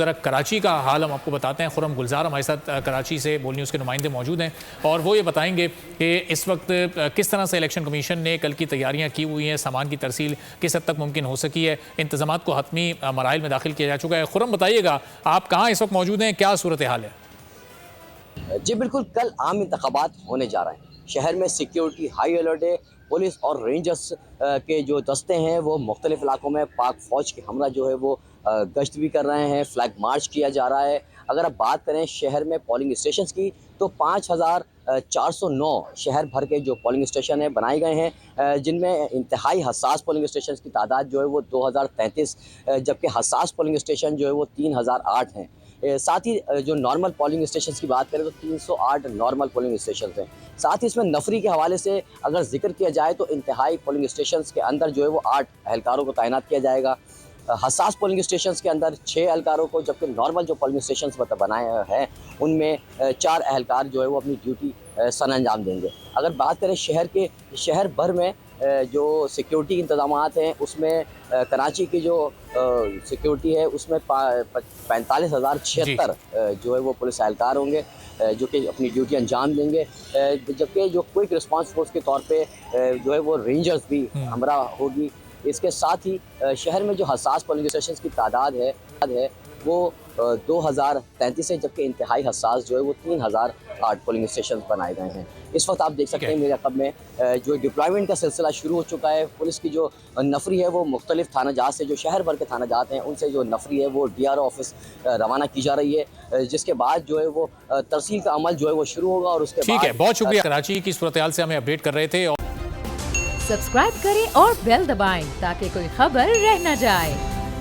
ज़रा कराची का हाल हम आपको बताते हैं। खुरम गुलजार हमारे साथ कराची से बोल न्यूज़ के नुमाइंदे मौजूद हैं और वो ये बताएंगे कि इस वक्त किस तरह से इलेक्शन कमीशन ने कल की तैयारियां की हुई हैं, सामान की तरसील किस हद तक मुमकिन हो सकी है, इंतजामात को हतमी मराइल में दाखिल किया जा चुका है। खुरम बताइएगा, आप कहाँ इस वक्त मौजूद हैं, क्या सूरत हाल है? जी बिल्कुल, कल आम इंतखाबात होने जा रहे हैं। शहर में सिक्योरिटी हाई अलर्ट है। पुलिस और रेंजर्स के जो दस्ते हैं वो मुख्तलिफ इलाकों में पाक फ़ौज के हमरा जो है वो गश्त भी कर रहे हैं। फ्लैग मार्च किया जा रहा है। अगर आप बात करें शहर में पोलिंग स्टेशंस की तो 5409 शहर भर के जो पोलिंग स्टेशन है बनाए गए हैं, जिनमें इंतहाई हसास पोलिंग स्टेशन की तादाद जो है वो 2033, जबकि हसास पोलिंग स्टेशन जो है वो 3008 हैं। साथ ही जो नॉर्मल पोलिंग स्टेशन की बात करें तो 308 नॉर्मल पोलिंग स्टेशन हैं। साथ ही इसमें नफरी के हवाले से अगर जिक्र किया जाए तो इंतहाई पोलिंग स्टेशन के अंदर जो है वो 8 एहलकारों को तैनात किया जाएगा। हसास पोलिंग स्टेशन के अंदर 6 एहलकारों को, जबकि नॉर्मल जो पोलिंग स्टेशन बनाए हैं उनमें 4 एहलकार जो है वो अपनी ड्यूटी सर अंजाम देंगे। अगर बात करें शहर भर में जो सिक्योरिटी इंतजामात हैं उसमें कराची की जो सिक्योरिटी है उसमें 45,076 जो है वो पुलिस एहलकार होंगे जो कि अपनी ड्यूटी अंजाम देंगे, जबकि जो क्विक रिस्पांस फोर्स के तौर पे जो है वो रेंजर्स भी हमरा होगी। इसके साथ ही शहर में जो हसास पोलिंग स्टेशन की तादाद है वो 2033 है, जबकि इंतहाई हसास जो है वो 3008 पोलिंग स्टेशन बनाए गए हैं। इस वक्त आप देख सकते हैं मेरे अकब में जो डिप्लॉयमेंट का सिलसिला शुरू हो चुका है। पुलिस की जो नफरी है वो मुख्तलिफ थाना जात से, जो शहर भर के थाना जात हैं उनसे जो नफरी है वो DRO ऑफिस रवाना की जा रही है, जिसके बाद जो है वो तरसील का अमल जो है वो शुरू होगा। और उसके ठीक है, बहुत शुक्रिया। कराची की सूरत हाल से हमें अपडेट कर रहे थे। सब्सक्राइब करें और बेल दबाएं ताकि कोई खबर रह न जाए।